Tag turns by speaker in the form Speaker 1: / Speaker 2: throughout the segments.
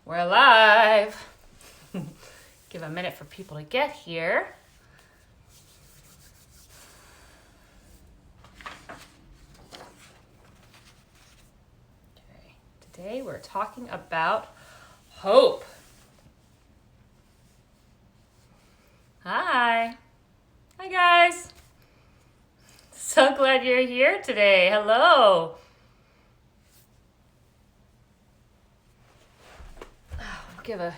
Speaker 1: We're live. Give a minute for people to get here. Okay. Today we're talking about hope. Hi. Hi guys. So glad you're here today. Hello.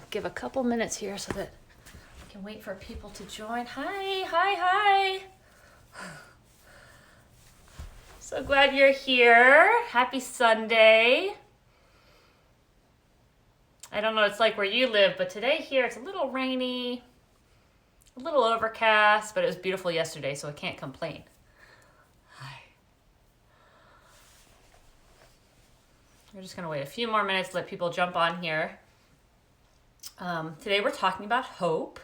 Speaker 1: Give a couple minutes here so that I can wait for people to join. Hi. So glad you're here. Happy Sunday. I don't know what it's like where you live, but today here it's a little rainy, a little overcast, but it was beautiful yesterday, so I can't complain. Hi. We're just going to wait a few more minutes to let people jump on here. Today we're talking about hope.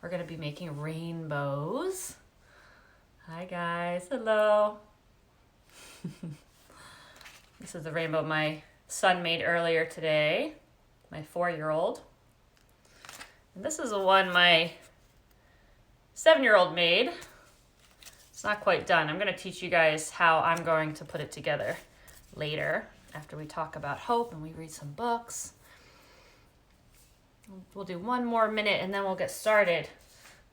Speaker 1: We're going to be making rainbows. Hi guys, hello. This is the rainbow my son made earlier today, my 4-year-old. And this is the one my 7-year-old made. It's not quite done. I'm going to teach you guys how I'm going to put it together later after we talk about hope and we read some books. We'll do one more minute and then we'll get started.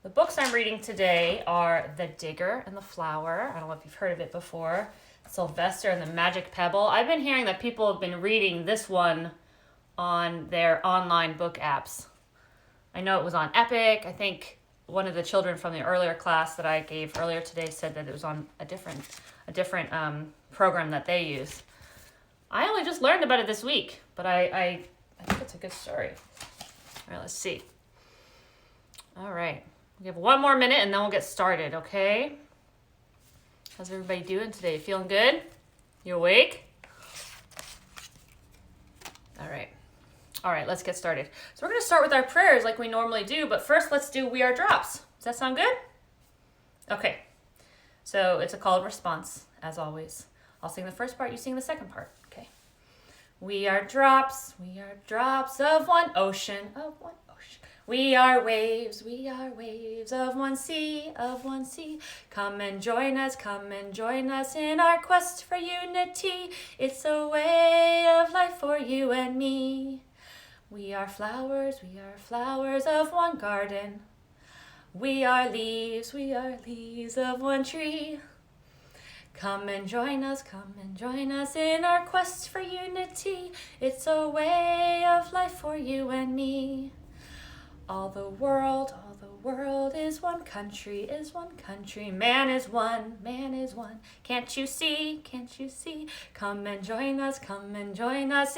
Speaker 1: The books I'm reading today are The Digger and the Flower. I don't know if you've heard of it before. Sylvester and the Magic Pebble. I've been hearing that people have been reading this one on their online book apps. I know it was on Epic. I think one of the children from the earlier class that I gave earlier today said that it was on a different program that they use. I only just learned about it this week, but I think it's a good story. All right, let's see. All right, we have one more minute and then we'll get started, okay? How's everybody doing today? Feeling good? You awake? All right, let's get started. So we're going to start with our prayers like we normally do, but first let's do We Are Drops. Does that sound good? Okay, so it's a call and response, as always. I'll sing the first part, you sing the second part, okay? We are drops of one ocean, We are waves of one sea, Come and join us in our quest for unity. It's a way of life for you and me. We are flowers of one garden. We are leaves of one tree. Come and join us in our quest for unity. It's a way of life for you and me. All the world is one country, Man is one. Can't you see? Come and join us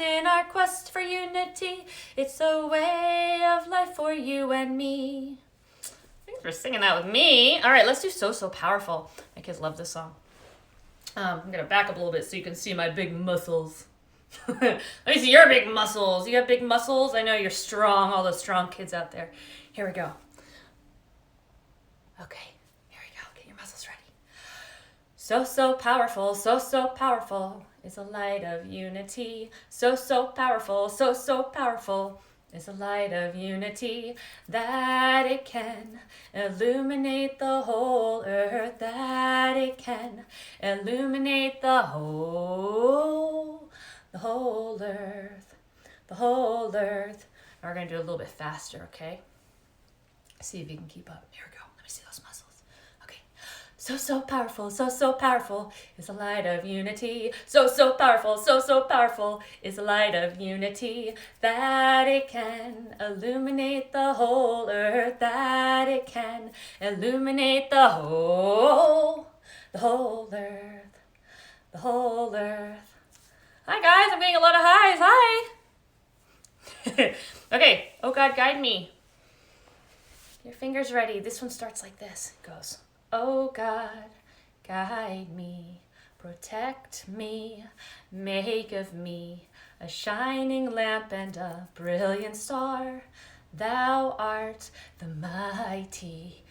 Speaker 1: in our quest for unity. It's a way of life for you and me. Thanks for singing that with me. All right, let's do So Powerful. My kids love this song. I'm going to back up a little bit so you can see my big muscles. Let me see your big muscles. You have big muscles? I know you're strong, all the strong kids out there. Here we go. Okay, here we go. Get your muscles ready. So powerful is a light of unity. So powerful is a light of unity, that it can illuminate the whole earth, that it can illuminate the whole earth. Now we're going to do it a little bit faster, okay? See if you can keep up. Here we go. Let me see those muscles. Okay. So powerful is a light of unity. So powerful is a light of unity, that it can illuminate the whole earth, that it can illuminate the whole earth. Hi guys, I'm getting a lot of highs. Hi. Okay. Oh God, guide me. Your fingers ready. This one starts like this. It goes, oh God, guide me, protect me, make of me a shining lamp and a brilliant star. Thou art the mighty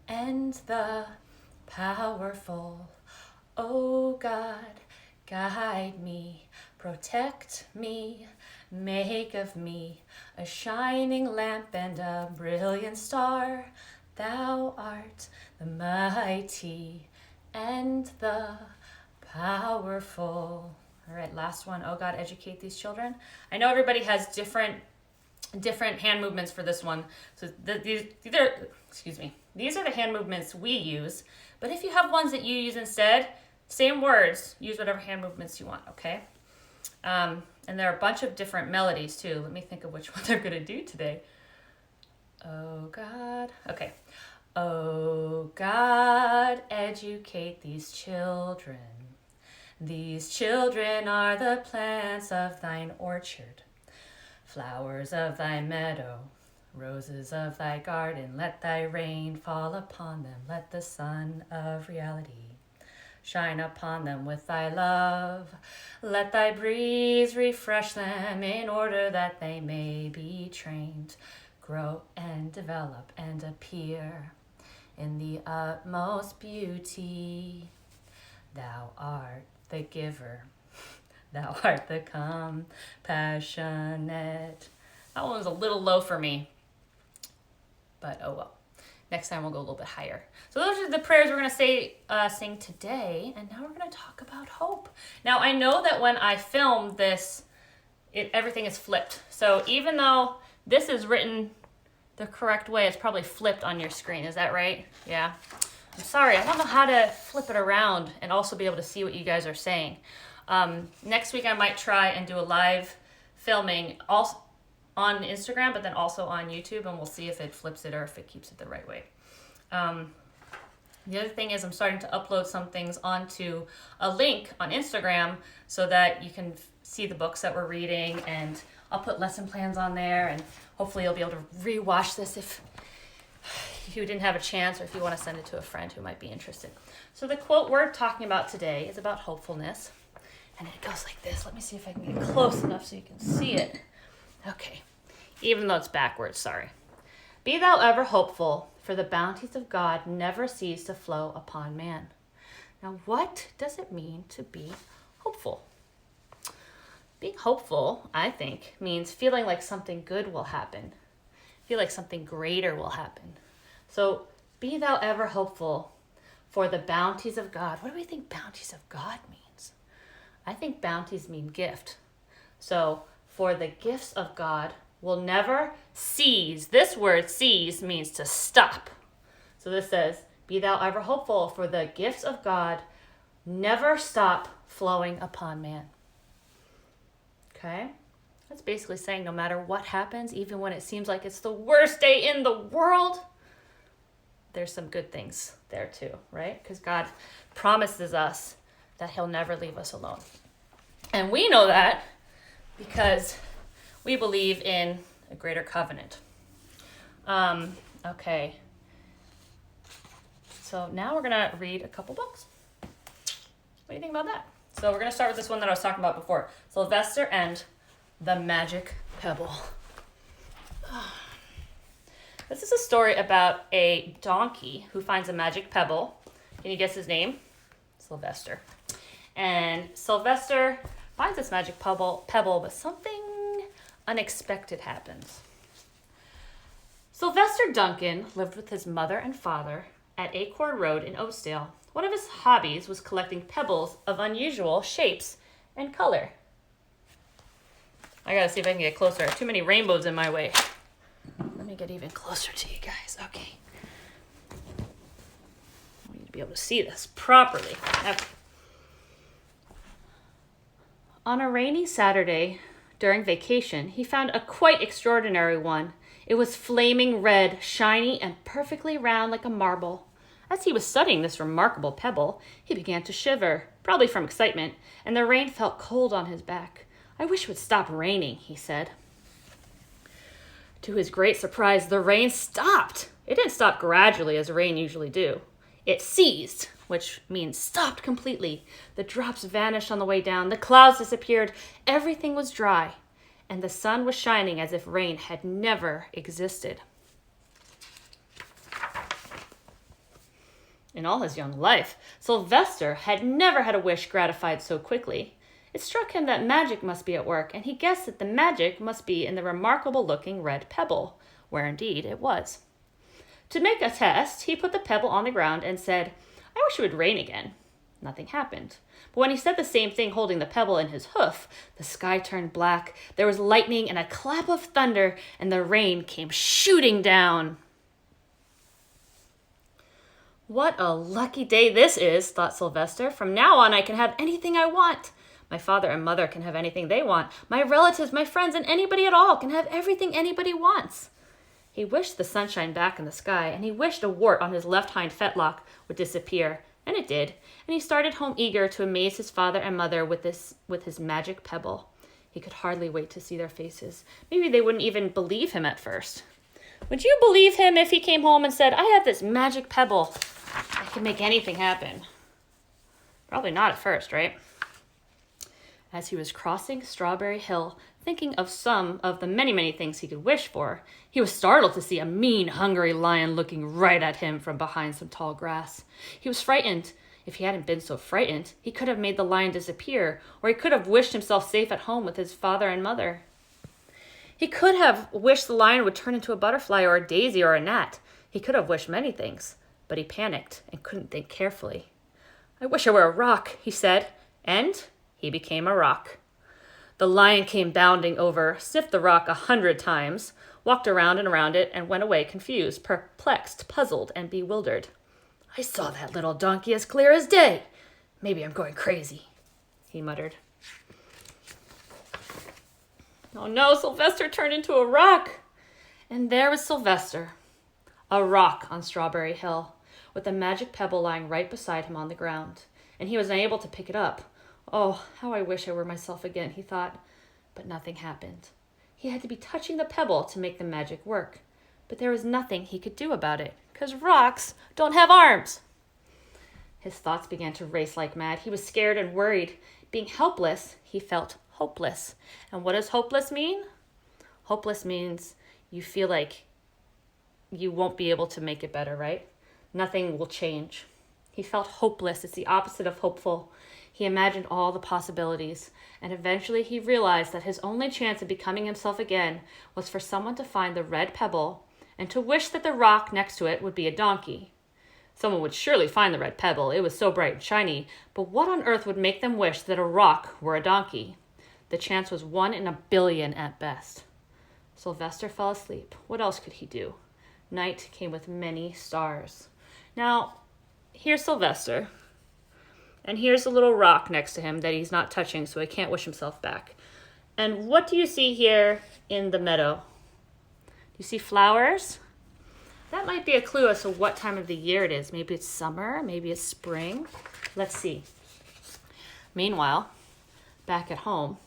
Speaker 1: and the powerful. Oh God, guide me, Protect me, make of me a shining lamp and a brilliant star. Thou art the mighty and the powerful. All right, last one. Oh God, educate these children. I know everybody has different hand movements for this one. So these are the hand movements we use. But if you have ones that you use instead, same words, use whatever hand movements you want, okay? And there are a bunch of different melodies too. Let me think of which one they're going to do today. Oh God. Okay. Oh God, educate these children. These children are the plants of thine orchard, flowers of thy meadow, roses of thy garden. Let thy rain fall upon them. Let the sun of reality shine upon them with thy love. Let thy breeze refresh them in order that they may be trained, grow and develop and appear in the utmost beauty. Thou art the giver. Thou art the compassionate. That one was a little low for me, but oh well. Next time we'll go a little bit higher. So those are the prayers we're going to sing today, and now we're going to talk about hope. Now I know that when I filmed this, everything is flipped. So even though this is written the correct way, it's probably flipped on your screen. Is that right? Yeah. I'm sorry, I don't know how to flip it around and also be able to see what you guys are saying. Next week I might try and do a live filming also on Instagram, but then also on YouTube, and we'll see if it flips it or if it keeps it the right way. The other thing is I'm starting to upload some things onto a link on Instagram so that you can see the books that we're reading, and I'll put lesson plans on there, and hopefully you'll be able to rewatch this if you didn't have a chance, or if you want to send it to a friend who might be interested. So the quote we're talking about today is about hopefulness, and it goes like this. Let me see if I can get close enough so you can see it. Okay, even though it's backwards, sorry. Be thou ever hopeful, for the bounties of God never cease to flow upon man. Now, what does it mean to be hopeful? Being hopeful, I think, means feeling like something good will happen. Feel like something greater will happen. So, be thou ever hopeful for the bounties of God. What do we think bounties of God means? I think bounties mean gift. So, for the gifts of God will never cease. This word cease means to stop. So this says, be thou ever hopeful, for the gifts of God never stop flowing upon man. Okay? That's basically saying no matter what happens, even when it seems like it's the worst day in the world, there's some good things there too, right? Because God promises us that he'll never leave us alone. And we know that because we believe in a greater covenant. Okay. So now we're going to read a couple books. What do you think about that? So we're going to start with this one that I was talking about before. Sylvester and the Magic Pebble. This is a story about a donkey who finds a magic pebble. Can you guess his name? Sylvester. And Sylvester finds this magic pebble, but something unexpected happens. Sylvester Duncan lived with his mother and father at Acorn Road in Oakdale. One of his hobbies was collecting pebbles of unusual shapes and color. I gotta see if I can get closer. Too many rainbows in my way. Let me get even closer to you guys. Okay. I need to be able to see this properly. Okay. On a rainy Saturday during vacation, he found a quite extraordinary one. It was flaming red, shiny, and perfectly round like a marble. As he was studying this remarkable pebble, he began to shiver, probably from excitement, and the rain felt cold on his back. "I wish it would stop raining," he said. To his great surprise, the rain stopped. It didn't stop gradually as rain usually do. It ceased, which means stopped completely. The drops vanished on the way down. The clouds disappeared. Everything was dry, and the sun was shining as if rain had never existed. In all his young life, Sylvester had never had a wish gratified so quickly. It struck him that magic must be at work, and he guessed that the magic must be in the remarkable-looking red pebble, where indeed it was. To make a test, he put the pebble on the ground and said, "I wish it would rain again." Nothing happened. But when he said the same thing holding the pebble in his hoof, the sky turned black, there was lightning and a clap of thunder, and the rain came shooting down. "What a lucky day this is," thought Sylvester. "From now on I can have anything I want. My father and mother can have anything they want. My relatives, my friends, and anybody at all can have everything anybody wants." He wished the sunshine back in the sky, and he wished a wart on his left hind fetlock would disappear, and it did, and he started home eager to amaze his father and mother with his magic pebble. He could hardly wait to see their faces. Maybe they wouldn't even believe him at first. Would you believe him if he came home and said, "I have this magic pebble. I can make anything happen"? Probably not at first, right? As he was crossing Strawberry Hill, thinking of some of the many, many things he could wish for, he was startled to see a mean, hungry lion looking right at him from behind some tall grass. He was frightened. If he hadn't been so frightened, he could have made the lion disappear, or he could have wished himself safe at home with his father and mother. He could have wished the lion would turn into a butterfly or a daisy or a gnat. He could have wished many things, but he panicked and couldn't think carefully. "I wish I were a rock," he said, and he became a rock. The lion came bounding over, sniffed the rock 100 times, walked around and around it, and went away confused, perplexed, puzzled, and bewildered. "I saw that little donkey as clear as day. Maybe I'm going crazy," he muttered. Oh no, Sylvester turned into a rock. And there was Sylvester, a rock on Strawberry Hill, with the magic pebble lying right beside him on the ground, and he was unable to pick it up. "Oh, how I wish I were myself again," he thought, but nothing happened. He had to be touching the pebble to make the magic work, but there was nothing he could do about it, because rocks don't have arms. His thoughts began to race like mad. He was scared and worried. Being helpless, he felt hopeless. And what does hopeless mean? Hopeless means you feel like you won't be able to make it better, right? Nothing will change. He felt hopeless. It's the opposite of hopeful. He imagined all the possibilities, and eventually he realized that his only chance of becoming himself again was for someone to find the red pebble and to wish that the rock next to it would be a donkey. Someone would surely find the red pebble. It was so bright and shiny, but what on earth would make them wish that a rock were a donkey? The chance was 1 in a billion at best. Sylvester fell asleep. What else could he do? Night came with many stars. Now, here's Sylvester. And here's a little rock next to him that he's not touching, so he can't wish himself back. And what do you see here in the meadow? Do you see flowers? That might be a clue as to what time of the year it is. Maybe it's summer, maybe it's spring. Let's see. Meanwhile, back at home,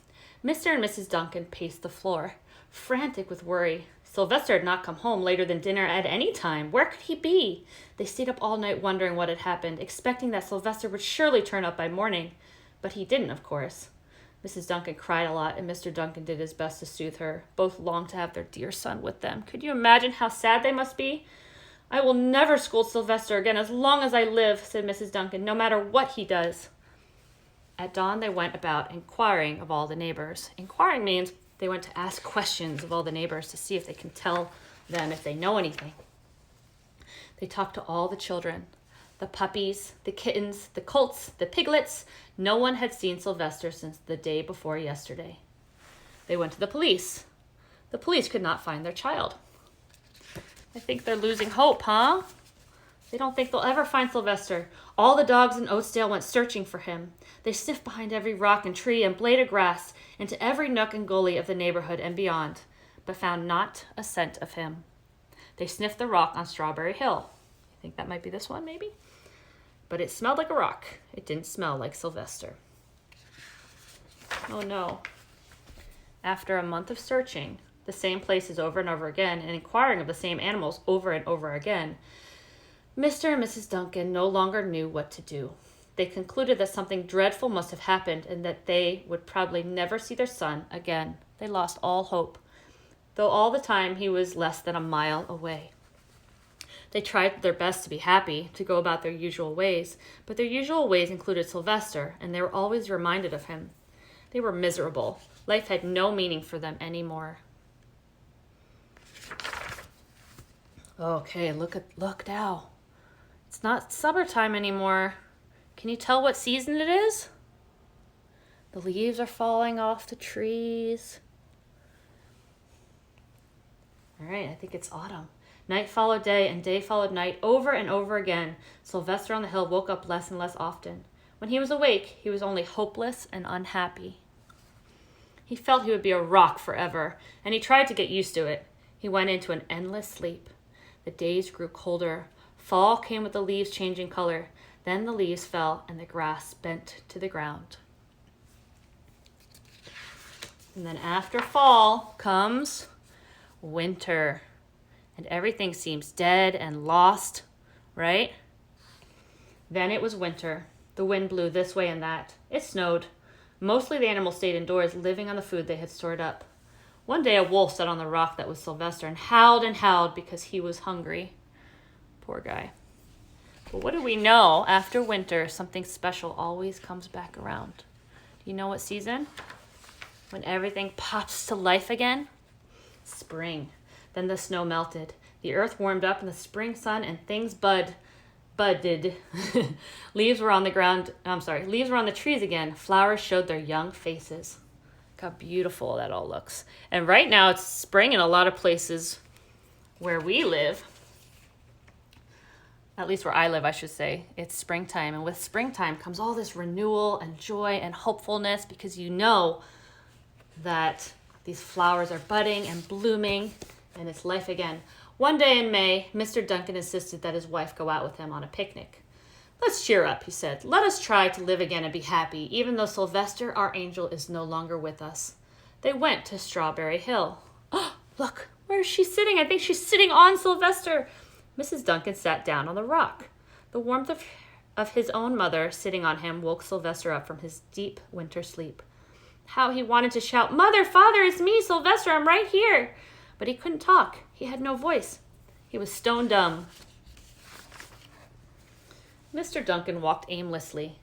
Speaker 1: Mr. and Mrs. Duncan paced the floor, frantic with worry. Sylvester had not come home later than dinner at any time. Where could he be? They stayed up all night wondering what had happened, expecting that Sylvester would surely turn up by morning. But he didn't, of course. Mrs. Duncan cried a lot, and Mr. Duncan did his best to soothe her. Both longed to have their dear son with them. Could you imagine how sad they must be? "I will never scold Sylvester again as long as I live," said Mrs. Duncan, "no matter what he does." At dawn, they went about inquiring of all the neighbors. Inquiring means they went to ask questions of all the neighbors to see if they can tell them if they know anything. They talked to all the children, the puppies, the kittens, the colts, the piglets. No one had seen Sylvester since the day before yesterday. They went to the police. The police could not find their child. I think they're losing hope, huh? They don't think they'll ever find Sylvester. All the dogs in Oatsdale went searching for him. They sniffed behind every rock and tree and blade of grass, into every nook and gully of the neighborhood and beyond, but found not a scent of him. They sniffed the rock on Strawberry Hill. I think that might be this one, maybe? But it smelled like a rock. It didn't smell like Sylvester. Oh no. After a month of searching the same places over and over again and inquiring of the same animals over and over again, Mr. and Mrs. Duncan no longer knew what to do. They concluded that something dreadful must have happened and that they would probably never see their son again. They lost all hope, though all the time he was less than a mile away. They tried their best to be happy, to go about their usual ways, but their usual ways included Sylvester, and they were always reminded of him. They were miserable. Life had no meaning for them anymore. Okay, look now. It's not summertime anymore. Can you tell what season it is? The leaves are falling off the trees. All right, I think it's autumn. Night followed day and day followed night over and over again. Sylvester on the hill woke up less and less often. When he was awake, he was only hopeless and unhappy. He felt he would be a rock forever, and he tried to get used to it. He went into an endless sleep. The days grew colder. Fall came with the leaves changing color. Then the leaves fell and the grass bent to the ground. And then after fall comes winter. And everything seems dead and lost, right? Then it was winter. The wind blew this way and that. It snowed. Mostly the animals stayed indoors, living on the food they had stored up. One day a wolf sat on the rock that was Sylvester and howled because he was hungry. Poor guy. But what do we know? After winter, something special always comes back around. Do you know what season? When everything pops to life again? Spring. Then the snow melted. The earth warmed up in the spring sun and things budded. Leaves were on the trees again. Flowers showed their young faces. Look how beautiful that all looks. And right now it's spring in a lot of places where we live. At least where I live, I should say. It's springtime. And with springtime comes all this renewal and joy and hopefulness because you know that these flowers are budding and blooming and it's life again. One day in May, Mr. Duncan insisted that his wife go out with him on a picnic. Let's cheer up, he said. Let us try to live again and be happy, even though Sylvester, our angel, is no longer with us. They went to Strawberry Hill. Oh, look, where is she sitting? I think she's sitting on Sylvester. Mrs. Duncan sat down on the rock. The warmth of his own mother sitting on him woke Sylvester up from his deep winter sleep. How he wanted to shout, Mother, Father, it's me, Sylvester, I'm right here. But he couldn't talk. He had no voice. He was stone dumb. Mr. Duncan walked aimlessly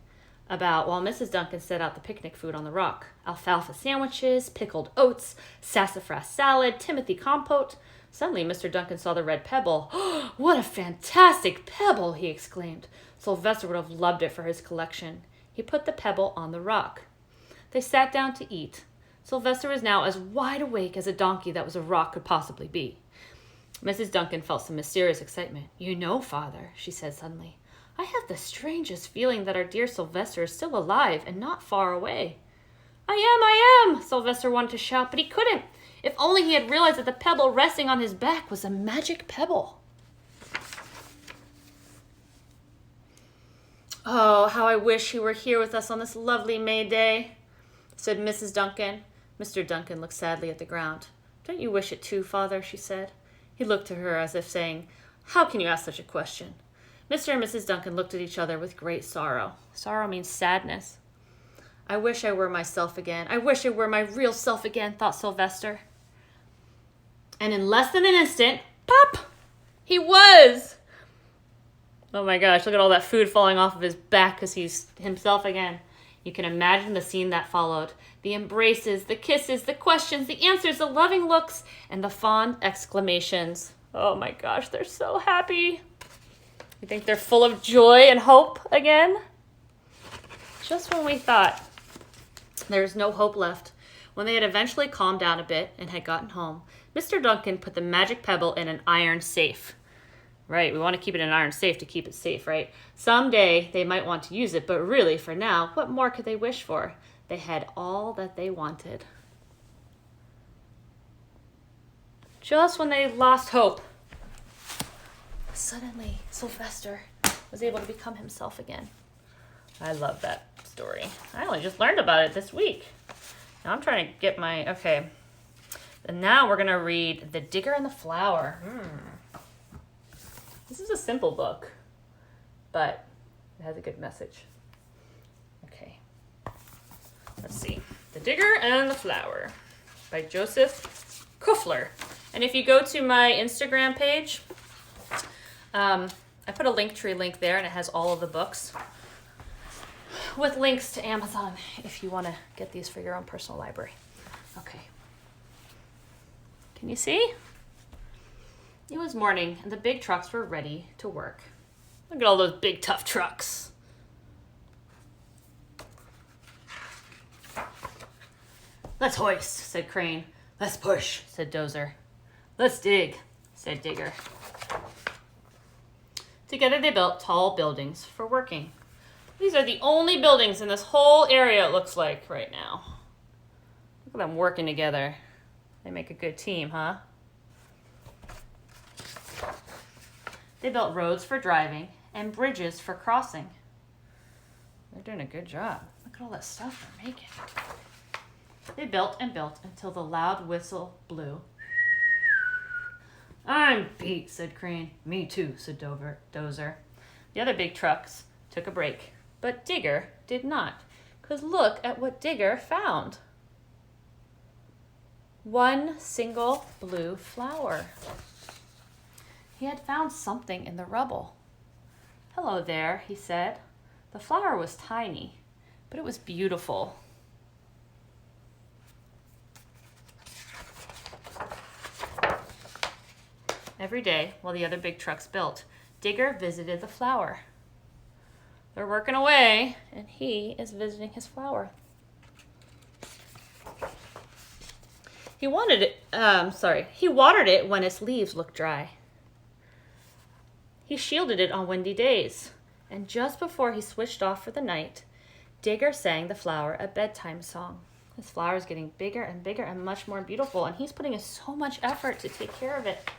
Speaker 1: about while Mrs. Duncan set out the picnic food on the rock. Alfalfa sandwiches, pickled oats, sassafras salad, Timothy compote. Suddenly, Mr. Duncan saw the red pebble. Oh, what a fantastic pebble, he exclaimed. Sylvester would have loved it for his collection. He put the pebble on the rock. They sat down to eat. Sylvester was now as wide awake as a donkey that was a rock could possibly be. Mrs. Duncan felt some mysterious excitement. You know, Father, she said suddenly, I have the strangest feeling that our dear Sylvester is still alive and not far away. I am, Sylvester wanted to shout, but he couldn't. If only he had realized that the pebble resting on his back was a magic pebble. Oh, how I wish he were here with us on this lovely May day, said Mrs. Duncan. Mr. Duncan looked sadly at the ground. Don't you wish it too, Father, she said. He looked to her as if saying, How can you ask such a question? Mr. and Mrs. Duncan looked at each other with great sorrow. Sorrow means sadness. I wish I were myself again. I wish I were my real self again, thought Sylvester. And in less than an instant, pop, he was. Oh my gosh, look at all that food falling off of his back because he's himself again. You can imagine the scene that followed. The embraces, the kisses, the questions, the answers, the loving looks, and the fond exclamations. Oh my gosh, they're so happy. You think they're full of joy and hope again? Just when we thought there was no hope left, when they had eventually calmed down a bit and had gotten home, Mr. Duncan put the magic pebble in an iron safe. Right, we want to keep it in an iron safe to keep it safe, right? Someday they might want to use it, but really, for now, what more could they wish for? They had all that they wanted. Just when they lost hope, suddenly Sylvester was able to become himself again. I love that story. I only just learned about it this week. Now I'm trying to get my, okay. And now we're going to read The Digger and the Flower. This is a simple book, but it has a good message. Okay. Let's see. The Digger and the Flower by Joseph Kuffler. And if you go to my Instagram page, I put a Linktree link there, and it has all of the books. with links to Amazon if you want to get these for your own personal library. Okay. Can you see? It was morning and the big trucks were ready to work. Look at all those big tough trucks. Let's hoist, said Crane. Let's push, said Dozer. Let's dig, said Digger. Together they built tall buildings for working. These are the only buildings in this whole area, it looks like, right now. Look at them working together. They make a good team, huh? They built roads for driving and bridges for crossing. They're doing a good job. Look at all that stuff they're making. They built and built until the loud whistle blew. I'm beat, said Crane. Me too, said Dozer. The other big trucks took a break, but Digger did not. 'Cause look at what Digger found. One single blue flower. He had found something in the rubble. Hello there, he said. The flower was tiny, but it was beautiful. Every day, while the other big trucks built, Digger visited the flower. They're working away, and he is visiting his flower. He watered it when its leaves looked dry. He shielded it on windy days, and just before he switched off for the night, Digger sang the flower a bedtime song. This flower is getting bigger and much more beautiful, and he's putting in so much effort to take care of it.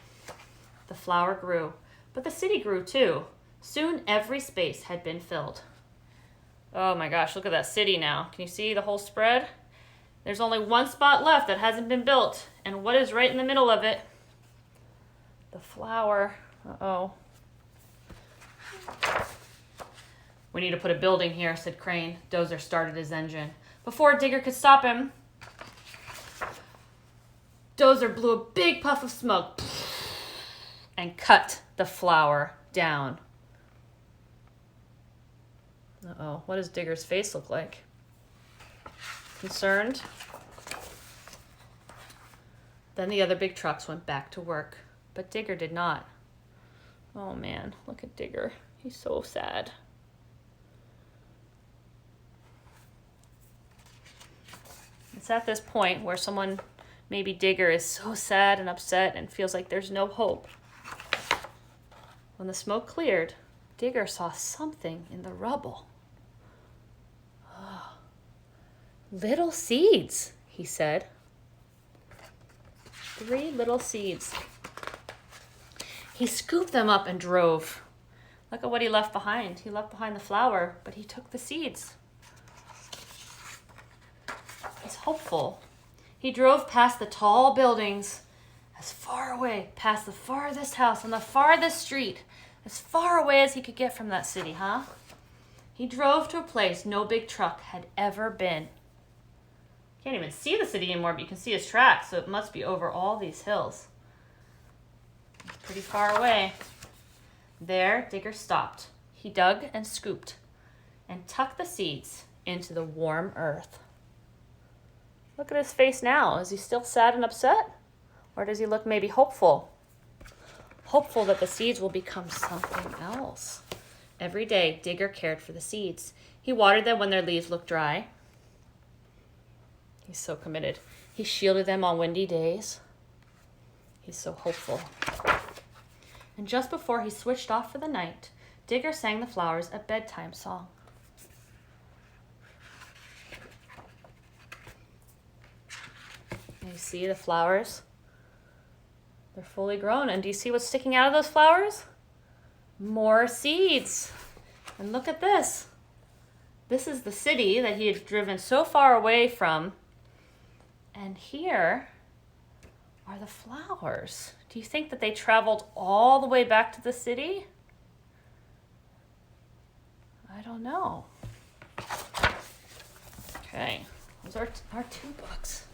Speaker 1: The flower grew, but the city grew too. Soon every space had been filled. Oh my gosh, look at that city now. Can you see the whole spread? There's only one spot left that hasn't been built, and what is right in the middle of it? The flower. Uh-oh. We need to put a building here, said Crane. Dozer started his engine. Before Digger could stop him, Dozer blew a big puff of smoke and cut the flower down. Uh-oh, what does Digger's face look like? Concerned? Then the other big trucks went back to work, but Digger did not. Oh man, look at Digger. He's so sad. It's at this point where someone, maybe Digger, is so sad and upset and feels like there's no hope. When the smoke cleared, Digger saw something in the rubble. Oh, little seeds, he said. 3 little seeds. He scooped them up and drove. Look at what he left behind. He left behind the flower, but he took the seeds. He's hopeful. He drove past the tall buildings, as far away, past the farthest house on the farthest street, as far away as he could get from that city, huh? He drove to a place no big truck had ever been. Can't even see the city anymore, but you can see his tracks, so it must be over all these hills. It's pretty far away. There, Digger stopped. He dug and scooped and tucked the seeds into the warm earth. Look at his face now. Is he still sad and upset? Or does he look maybe hopeful? Hopeful that the seeds will become something else. Every day, Digger cared for the seeds. He watered them when their leaves looked dry. He's so committed. He shielded them on windy days. He's so hopeful. And just before he switched off for the night, Digger sang the flowers a bedtime song. And you see the flowers? They're fully grown. And do you see what's sticking out of those flowers? More seeds. And look at this. This is the city that he had driven so far away from. And here are the flowers. Do you think that they traveled all the way back to the city? I don't know. Okay, those are our 2 books.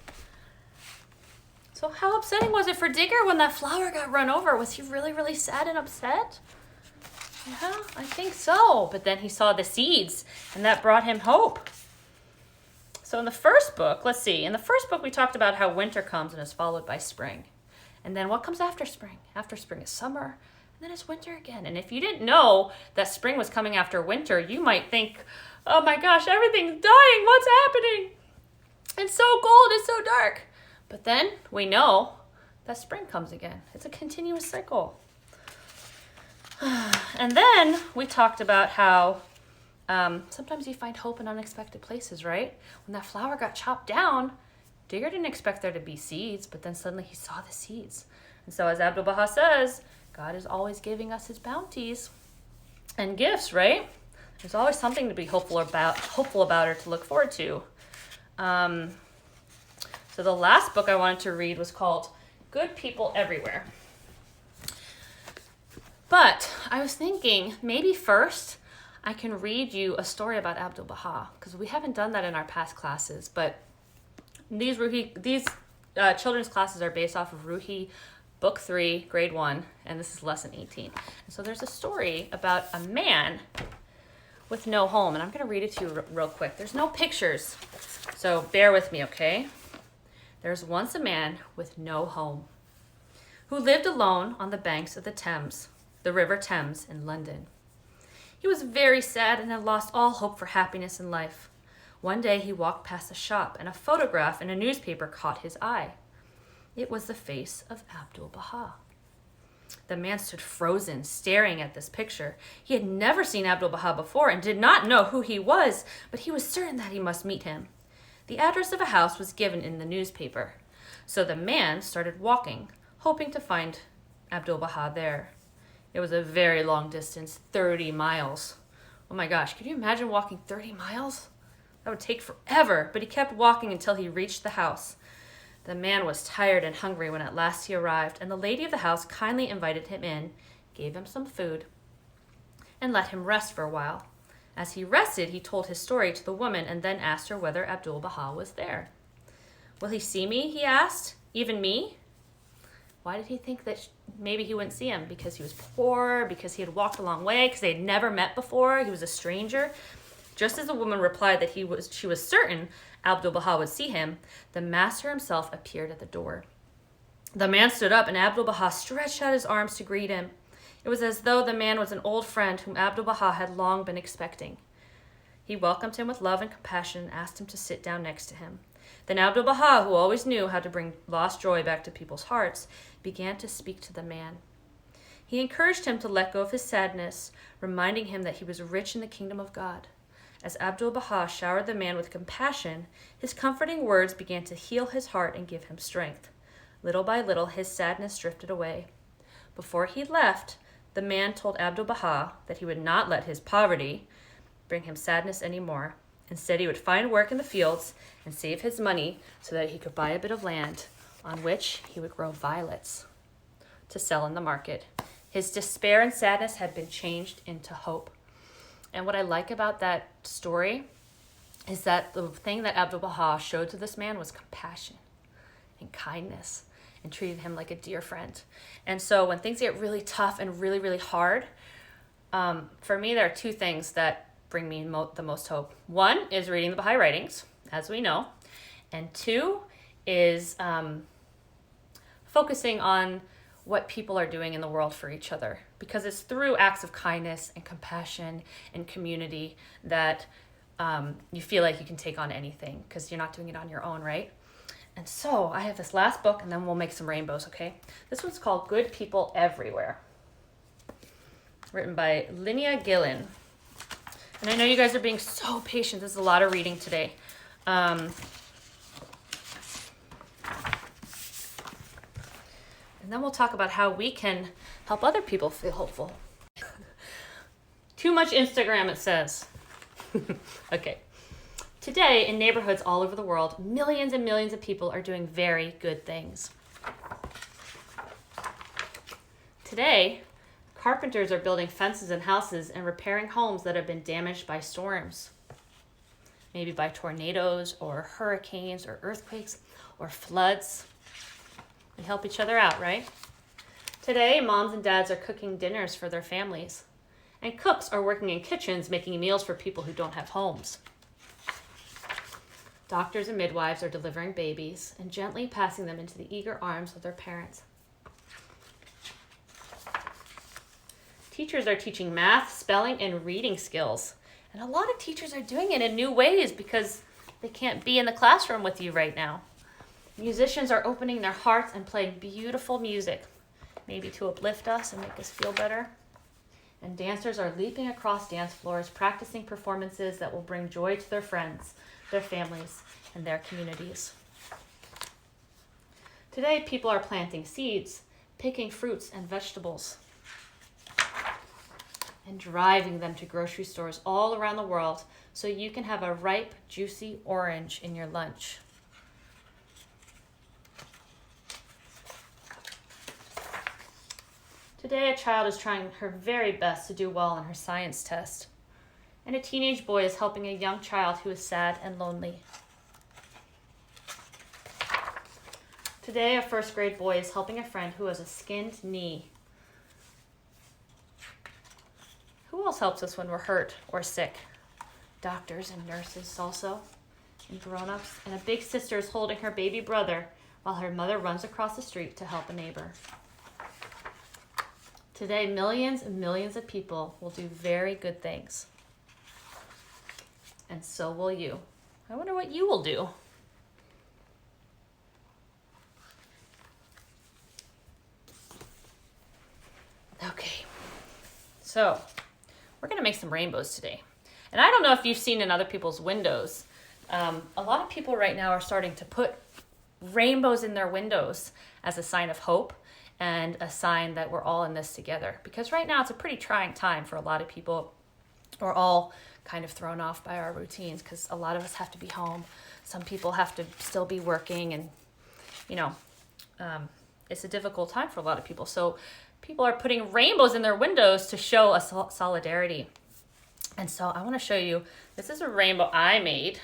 Speaker 1: So how upsetting was it for Digger when that flower got run over? Was he really, really sad and upset? Yeah, I think so. But then he saw the seeds, and that brought him hope. So in the first book, let's see. In the first book, we talked about how winter comes and is followed by spring. And then what comes after spring? After spring is summer, and then it's winter again. And if you didn't know that spring was coming after winter, you might think, oh my gosh, everything's dying. What's happening? It's so cold. It's so dark. But then we know that spring comes again. It's a continuous cycle. And then we talked about how sometimes you find hope in unexpected places, right? When that flower got chopped down, Digger didn't expect there to be seeds, but then suddenly he saw the seeds. And so as Abdul-Baha says, God is always giving us his bounties and gifts, right? There's always something to be hopeful about or to look forward to. So the last book I wanted to read was called Good People Everywhere. But I was thinking maybe first I can read you a story about Abdul-Baha, because we haven't done that in our past classes. But these children's classes are based off of Ruhi, Book 3, Grade 1, and this is Lesson 18. And so there's a story about a man with no home, and I'm going to read it to you real quick. There's no pictures, so bear with me, okay? There's once a man with no home who lived alone on the banks of the River Thames in London. He was very sad and had lost all hope for happiness in life. One day he walked past a shop and a photograph in a newspaper caught his eye. It was the face of Abdul-Baha. The man stood frozen, staring at this picture. He had never seen Abdul-Baha before and did not know who he was, but he was certain that he must meet him. The address of a house was given in the newspaper, so the man started walking, hoping to find Abdul-Baha there. It was a very long distance, 30 miles. Oh my gosh, could you imagine walking 30 miles? That would take forever, but he kept walking until he reached the house. The man was tired and hungry when at last he arrived, and the lady of the house kindly invited him in, gave him some food, and let him rest for a while. As he rested, he told his story to the woman and then asked her whether Abdul-Baha was there. Will he see me? He asked. Even me? Why did he think that maybe he wouldn't see him? Because he was poor, because he had walked a long way, because they had never met before, he was a stranger. Just as the woman replied that she was certain Abdul-Baha would see him, the master himself appeared at the door. The man stood up and Abdul-Baha stretched out his arms to greet him. It was as though the man was an old friend whom Abdul-Baha had long been expecting. He welcomed him with love and compassion and asked him to sit down next to him. Then Abdul-Baha, who always knew how to bring lost joy back to people's hearts, began to speak to the man. He encouraged him to let go of his sadness, reminding him that he was rich in the kingdom of God. As Abdul-Baha showered the man with compassion, his comforting words began to heal his heart and give him strength. Little by little, his sadness drifted away. Before he left, the man told Abdul-Baha that he would not let his poverty bring him sadness anymore. Instead, he would find work in the fields and save his money so that he could buy a bit of land on which he would grow violets to sell in the market. His despair and sadness had been changed into hope. And what I like about that story is that the thing that Abdul-Baha showed to this man was compassion and kindness and treated him like a dear friend. And so when things get really tough and really, really hard, for me, there are two things that bring me the most hope. One is reading the Bahá'í writings, as we know. And two is focusing on what people are doing in the world for each other. Because it's through acts of kindness and compassion and community that you feel like you can take on anything, because you're not doing it on your own, right? And so I have this last book, and then we'll make some rainbows, okay? This one's called Good People Everywhere, written by Linnea Gillen. And I know you guys are being so patient. This is a lot of reading today. And then we'll talk about how we can help other people feel hopeful. Too much Instagram, it says. Okay. Today, in neighborhoods all over the world, millions and millions of people are doing very good things. Today, carpenters are building fences and houses and repairing homes that have been damaged by storms. Maybe by tornadoes or hurricanes or earthquakes or floods. We help each other out, right? Today, moms and dads are cooking dinners for their families. And cooks are working in kitchens making meals for people who don't have homes. Doctors and midwives are delivering babies and gently passing them into the eager arms of their parents. Teachers are teaching math, spelling, and reading skills. And a lot of teachers are doing it in new ways because they can't be in the classroom with you right now. Musicians are opening their hearts and playing beautiful music, maybe to uplift us and make us feel better. And dancers are leaping across dance floors, practicing performances that will bring joy to their friends, their families, and their communities. Today, people are planting seeds, picking fruits and vegetables, and driving them to grocery stores all around the world so you can have a ripe, juicy orange in your lunch. Today, a child is trying her very best to do well on her science test, and a teenage boy is helping a young child who is sad and lonely. Today, a first grade boy is helping a friend who has a skinned knee. Who else helps us when we're hurt or sick? Doctors and nurses also, and grown-ups. And a big sister is holding her baby brother while her mother runs across the street to help a neighbor. Today, millions and millions of people will do very good things. And so will you. I wonder what you will do. Okay, so we're going to make some rainbows today. And I don't know if you've seen in other people's windows. A lot of people right now are starting to put rainbows in their windows as a sign of hope and a sign that we're all in this together. Because right now it's a pretty trying time for a lot of people. We're all kind of thrown off by our routines because a lot of us have to be home. Some people have to still be working, and it's a difficult time for a lot of people. So people are putting rainbows in their windows to show us solidarity. And so I want to show you, this is a rainbow I made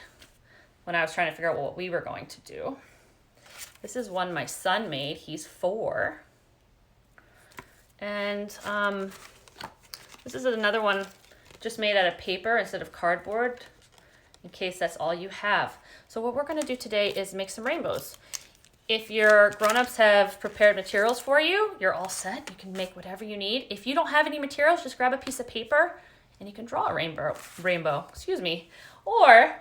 Speaker 1: when I was trying to figure out what we were going to do. This is one my son made. He's 4. And this is another one just made out of paper instead of cardboard, in case that's all you have. So what we're going to do today is make some rainbows. If your grown-ups have prepared materials for you, you're all set. You can make whatever you need. If you don't have any materials, just grab a piece of paper and you can draw a rainbow. Or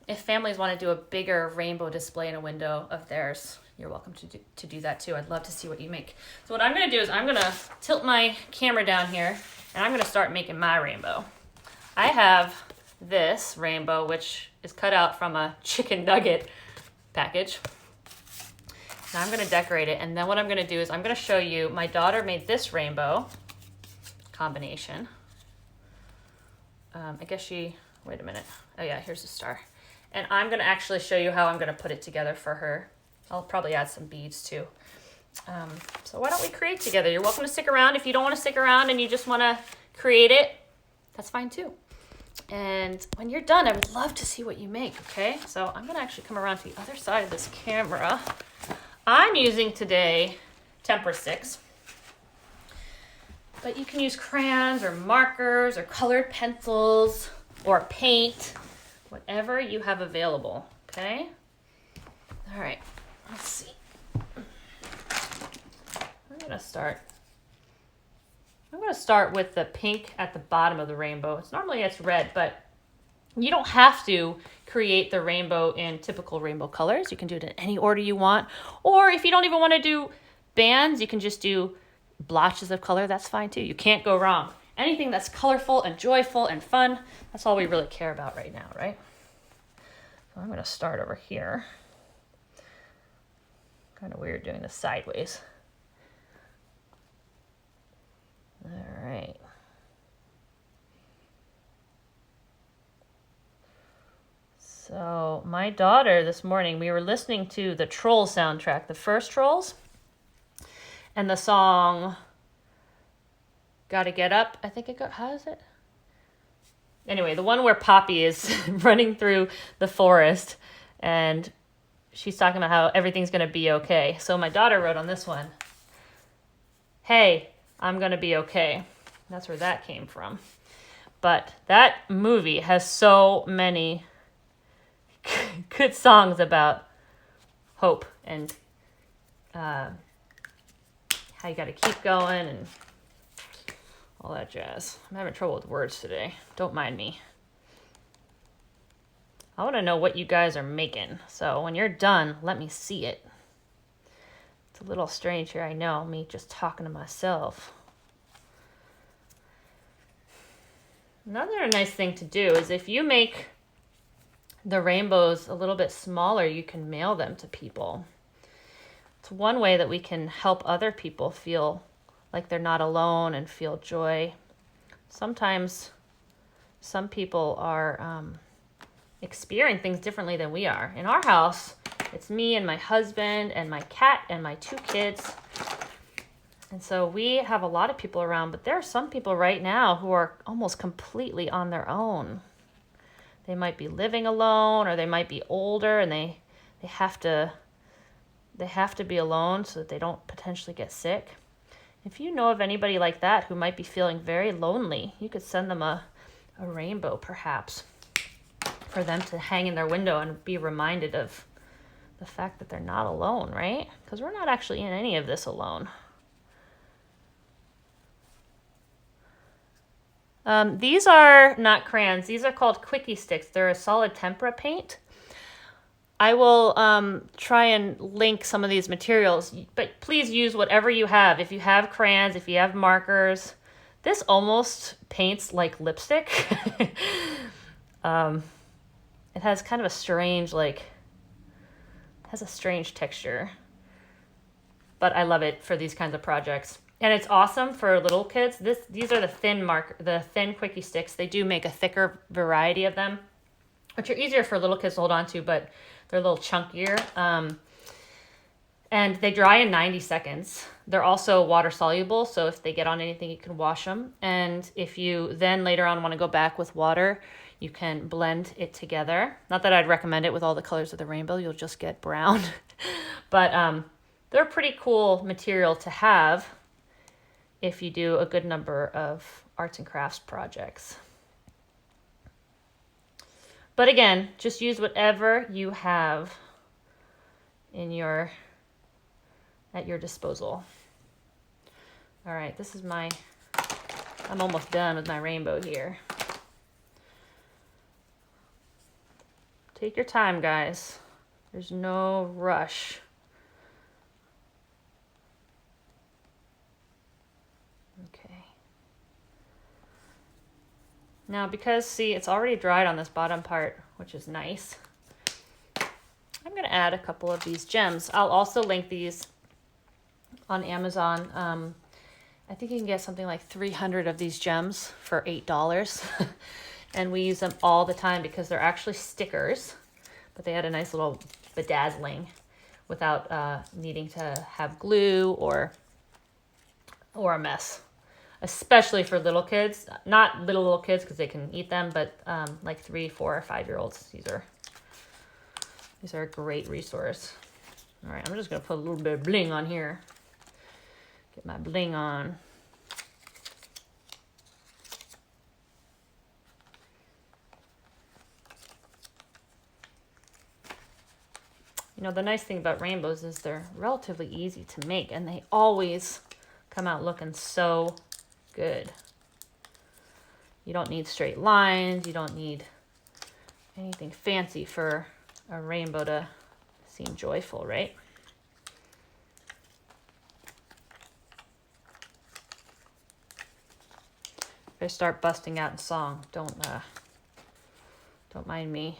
Speaker 1: if families want to do a bigger rainbow display in a window of theirs, you're welcome to do that too. I'd love to see what you make. So what I'm going to do is I'm going to tilt my camera down here and I'm going to start making my rainbow. I have this rainbow, which is cut out from a chicken nugget package. Now I'm going to decorate it, and then what I'm going to do is I'm going to show you, my daughter made this rainbow combination. Wait a minute. Oh yeah, here's the star. And I'm going to actually show you how I'm going to put it together for her. I'll probably add some beads too. So why don't we create together? You're welcome to stick around. If you don't want to stick around and you just want to create it, that's fine too. And when you're done, I would love to see what you make, okay? So I'm going to actually come around to the other side of this camera. I'm using today Tempera sticks, but you can use crayons or markers or colored pencils or paint, whatever you have available, okay? All right, let's see. I'm gonna start with the pink at the bottom of the rainbow. Normally it's red, but you don't have to create the rainbow in typical rainbow colors. You can do it in any order you want. Or if you don't even want to do bands, you can just do blotches of color. That's fine too. You can't go wrong. Anything that's colorful and joyful and fun, that's all we really care about right now, right? So I'm going to start over here. Kind of weird doing this sideways. All right. So my daughter this morning, we were listening to the Trolls soundtrack, the first Trolls, and the song Gotta Get Up. How is it? Anyway, the one where Poppy is running through the forest and she's talking about how everything's going to be okay. So my daughter wrote on this one, "Hey, I'm going to be okay." That's where that came from. But that movie has so many good songs about hope and how you got to keep going and all that jazz. I'm having trouble with words today. Don't mind me. I want to know what you guys are making. So when you're done, let me see it. It's a little strange here, I know, me just talking to myself. Another nice thing to do is if you make the rainbows a little bit smaller, you can mail them to people. It's one way that we can help other people feel like they're not alone and feel joy. Sometimes some people are experiencing things differently than we are. In our house, it's me and my husband and my cat and my 2 kids. And so we have a lot of people around, but there are some people right now who are almost completely on their own. They might be living alone, or they might be older and they have to be alone so that they don't potentially get sick. If you know of anybody like that who might be feeling very lonely, you could send them a rainbow perhaps for them to hang in their window and be reminded of the fact that they're not alone, right? Because we're not actually in any of this alone. These are not crayons. These are called quickie sticks. They're a solid tempera paint. I will try and link some of these materials, but please use whatever you have. If you have crayons, if you have markers, this almost paints like lipstick. It has kind of a strange, has a strange texture, but I love it for these kinds of projects. And it's awesome for little kids. These are the thin quickie sticks. They do make a thicker variety of them, which are easier for little kids to hold on to, but they're a little chunkier. And they dry in 90 seconds. They're also water soluble, so if they get on anything, you can wash them. And if you then later on want to go back with water, you can blend it together. Not that I'd recommend it with all the colors of the rainbow. You'll just get brown. But they're a pretty cool material to have if you do a good number of arts and crafts projects. But again, just use whatever you have at your disposal. All right, I'm almost done with my rainbow here. Take your time, guys. There's no rush. Okay. Now, because, see, it's already dried on this bottom part, which is nice, I'm going to add a couple of these gems. I'll also link these on Amazon. I think you can get something like 300 of these gems for $8. And we use them all the time because they're actually stickers, but they had a nice little bedazzling without needing to have glue or a mess. Especially for little kids, not little kids because they can eat them, but like 3, 4, or 5-year-olds. These are a great resource. All right, I'm just gonna put a little bit of bling on here. Get my bling on. You know, the nice thing about rainbows is they're relatively easy to make, and they always come out looking so good. You don't need straight lines. You don't need anything fancy for a rainbow to seem joyful, right? If I start busting out in song, don't mind me.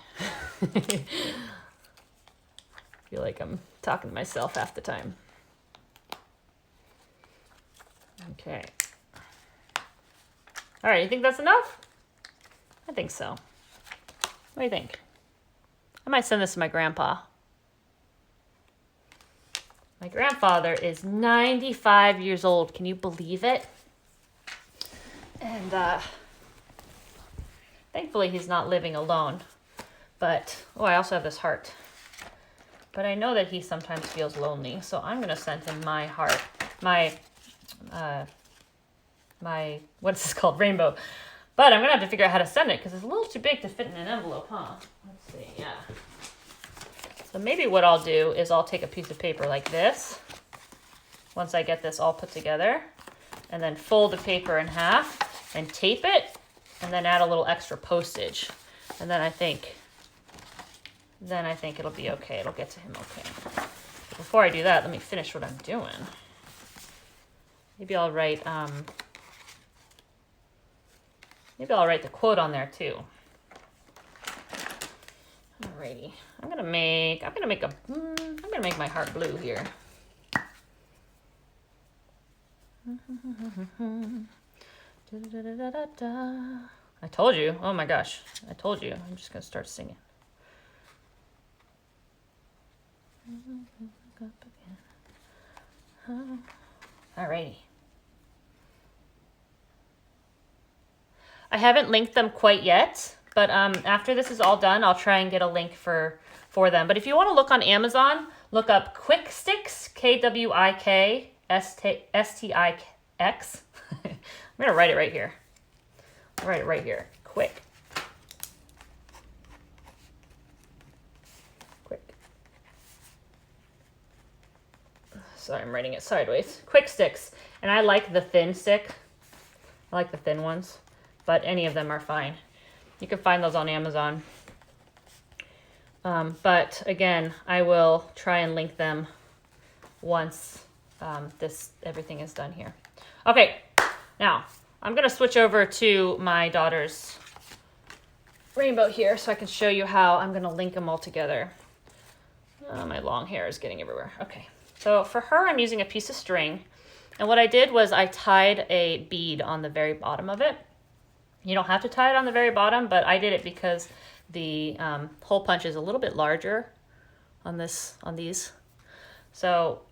Speaker 1: I feel like I'm talking to myself half the time. Okay. All right, you think that's enough? I think so. What do you think? I might send this to my grandpa. My grandfather is 95 years old. Can you believe it? And thankfully he's not living alone. But, I also have this heart. But I know that he sometimes feels lonely, so I'm going to send him my heart, my what's this called, rainbow. But I'm gonna have to figure out how to send it because it's a little too big to fit in an envelope, huh? Let's see, yeah. So maybe what I'll do is I'll take a piece of paper like this, once I get this all put together, and then fold the paper in half and tape it, and then add a little extra postage. And then I think it'll be okay. It'll get to him okay. But before I do that, let me finish what I'm doing. Maybe I'll write the quote on there too. Alrighty, I'm gonna make my heart blue here. I told you. Oh my gosh, I told you. I'm just gonna start singing. Alrighty. I haven't linked them quite yet, but after this is all done, I'll try and get a link for them. But if you want to look on Amazon, look up Quick Sticks, KWIKSTIX. I'm going to write it right here. I'll write it right here. Quick. Sorry, I'm writing it sideways. Quick Sticks. And I like the thin stick. I like the thin ones. But any of them are fine. You can find those on Amazon. But again, I will try and link them once everything is done here. Okay, now I'm going to switch over to my daughter's rainbow here so I can show you how I'm going to link them all together. My long hair is getting everywhere. Okay, so for her, I'm using a piece of string. And what I did was I tied a bead on the very bottom of it. You don't have to tie it on the very bottom, but I did it because the hole punch is a little bit larger on these. So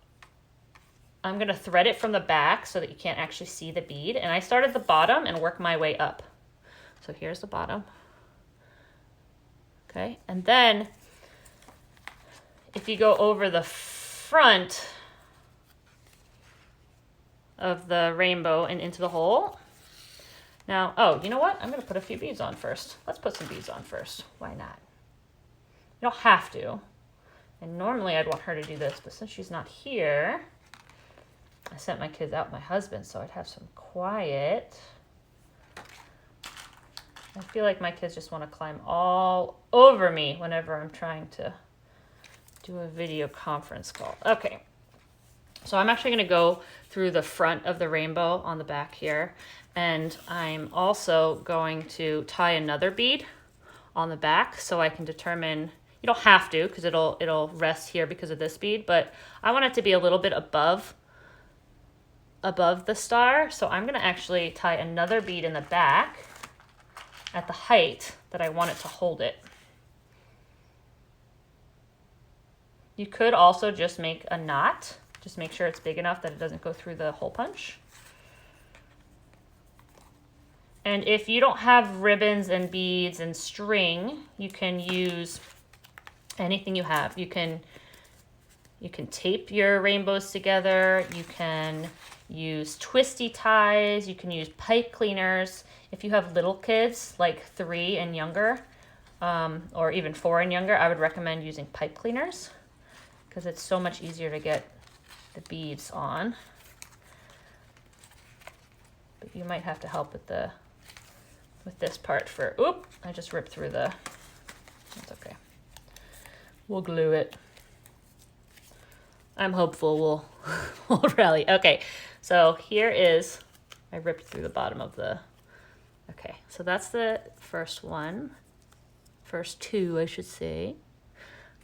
Speaker 1: I'm going to thread it from the back so that you can't actually see the bead. And I start at the bottom and work my way up. So here's the bottom. Okay, and then if you go over the front of the rainbow and into the hole. Now, oh, you know what? I'm going to put a few beads on first. Let's put some beads on first. Why not? You don't have to. And normally I'd want her to do this, but since she's not here, I sent my kids out with my husband, so I'd have some quiet. I feel like my kids just want to climb all over me whenever I'm trying to do a video conference call. Okay. So I'm actually going to go through the front of the rainbow on the back here. And I'm also going to tie another bead on the back so I can determine, you don't have to because it'll rest here because of this bead, but I want it to be a little bit above the star. So I'm going to actually tie another bead in the back at the height that I want it to hold it. You could also just make a knot. Just make sure it's big enough that it doesn't go through the hole punch. And if you don't have ribbons and beads and string, you can use anything you have. You can tape your rainbows together. You can use twisty ties. You can use pipe cleaners. If you have little kids, like 3 and younger, or even 4 and younger, I would recommend using pipe cleaners because it's so much easier to get the beads on. But you might have to help with this part for, oop, I just ripped through that's okay. We'll glue it. I'm hopeful we'll rally. Okay, so here is, I ripped through the bottom of okay, so that's the first one. First 2, I should say.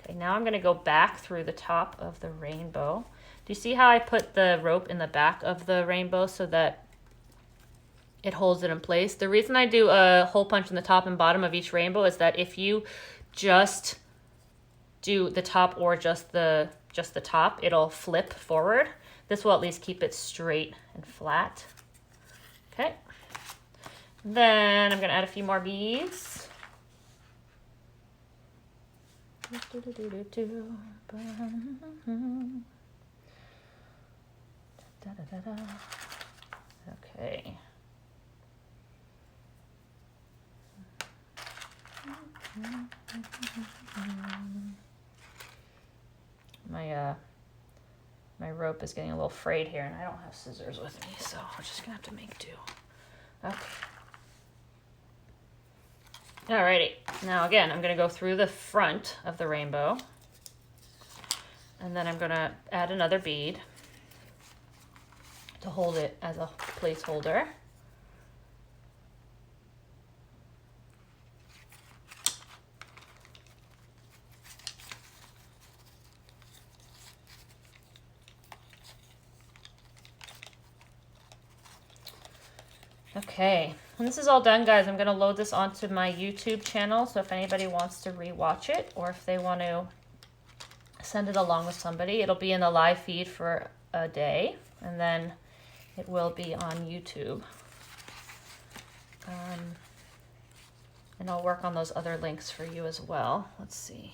Speaker 1: Okay, now I'm gonna go back through the top of the rainbow. Do you see how I put the rope in the back of the rainbow so that it holds it in place? The reason I do a hole punch in the top and bottom of each rainbow is that if you just do the top or just the top, it'll flip forward. This will at least keep it straight and flat. Okay. Then I'm gonna add a few more beads. Okay. My rope is getting a little frayed here, and I don't have scissors with me, so we're just gonna have to make do. Okay. Alrighty, now again, I'm gonna go through the front of the rainbow, and then I'm gonna add another bead to hold it as a placeholder. Okay, when this is all done, guys, I'm going to load this onto my YouTube channel, so if anybody wants to rewatch it, or if they want to send it along with somebody, it'll be in the live feed for a day, and then it will be on YouTube. And I'll work on those other links for you as well. Let's see.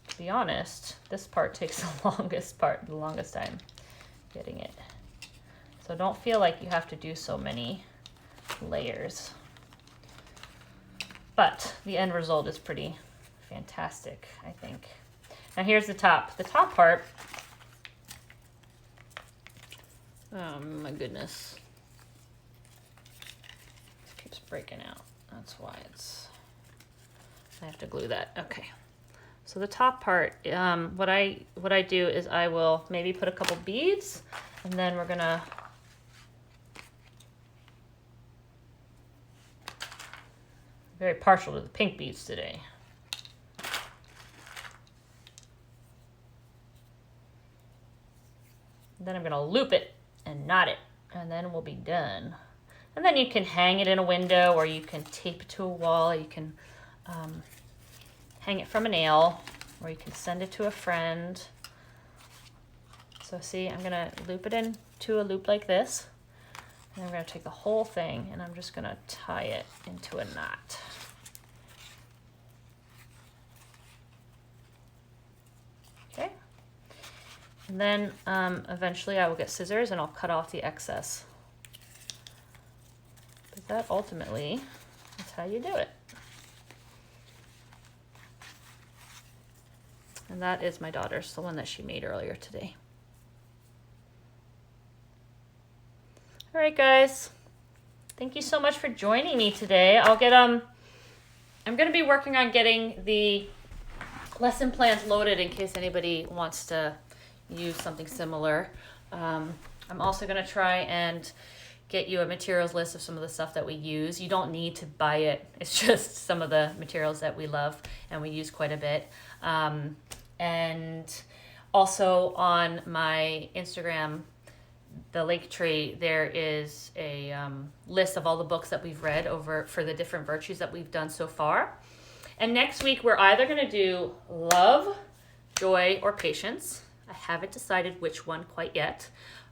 Speaker 1: To be honest, this part takes the longest time getting it. So don't feel like you have to do so many layers. But the end result is pretty fantastic, I think. Now here's the top. The top part, oh my goodness. It keeps breaking out. That's why I have to glue that. Okay. So the top part, what I do is I will maybe put a couple beads, and then we're gonna very partial to the pink beads today. Then I'm gonna loop it and knot it, and then we'll be done. And then you can hang it in a window, or you can tape it to a wall. You can hang it from a nail, or you can send it to a friend. So see, I'm gonna loop it into a loop like this, and I'm gonna take the whole thing and I'm just gonna tie it into a knot. Okay. And then eventually I will get scissors and I'll cut off the excess. But that ultimately is how you do it. And that is my daughter's, the one that she made earlier today. All right, guys. Thank you so much for joining me today. I'll get I'm going to be working on getting the lesson plans loaded in case anybody wants to use something similar. I'm also going to try and get you a materials list of some of the stuff that we use. You don't need to buy it. It's just some of the materials that we love and we use quite a bit. And also on my Instagram, the link tree, there is a list of all the books that we've read over for the different virtues that we've done so far. And next week, we're either going to do love, joy, or patience. I haven't decided which one quite yet,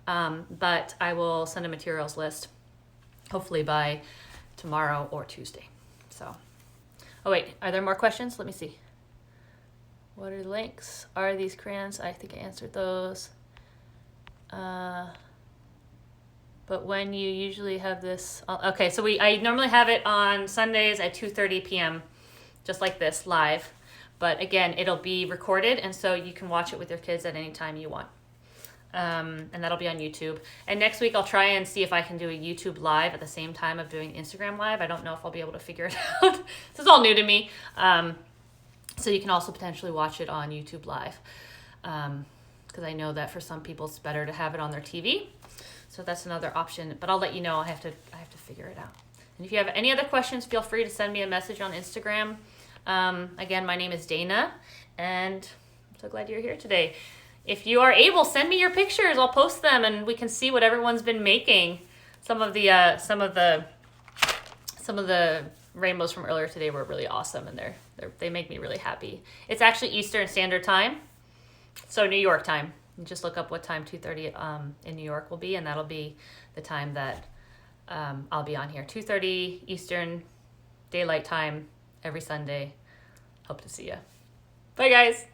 Speaker 1: but I will send a materials list hopefully by tomorrow or Tuesday. So, oh wait, are there more questions? Let me see. What are the links? Are these crayons? I think I answered those. But when you usually have this, okay, so I normally have it on Sundays at 2:30 p.m., just like this, live. But again, it'll be recorded, and so you can watch it with your kids at any time you want. And that'll be on YouTube. And next week, I'll try and see if I can do a YouTube live at the same time of doing Instagram live. I don't know if I'll be able to figure it out. This is all new to me. So you can also potentially watch it on YouTube live. Because I know that for some people, it's better to have it on their TV. So that's another option. But I'll let you know. I have to figure it out. And if you have any other questions, feel free to send me a message on Instagram. Again, my name is Dana, and I'm so glad you're here today. If you are able, send me your pictures. I'll post them, and we can see what everyone's been making. Some of the rainbows from earlier today were really awesome, and they make me really happy. It's actually Eastern Standard Time, so New York time. You just look up what time 2:30 in New York will be, and that'll be the time that I'll be on here. 2:30 Eastern Daylight Time every Sunday. Hope to see you. Bye, guys.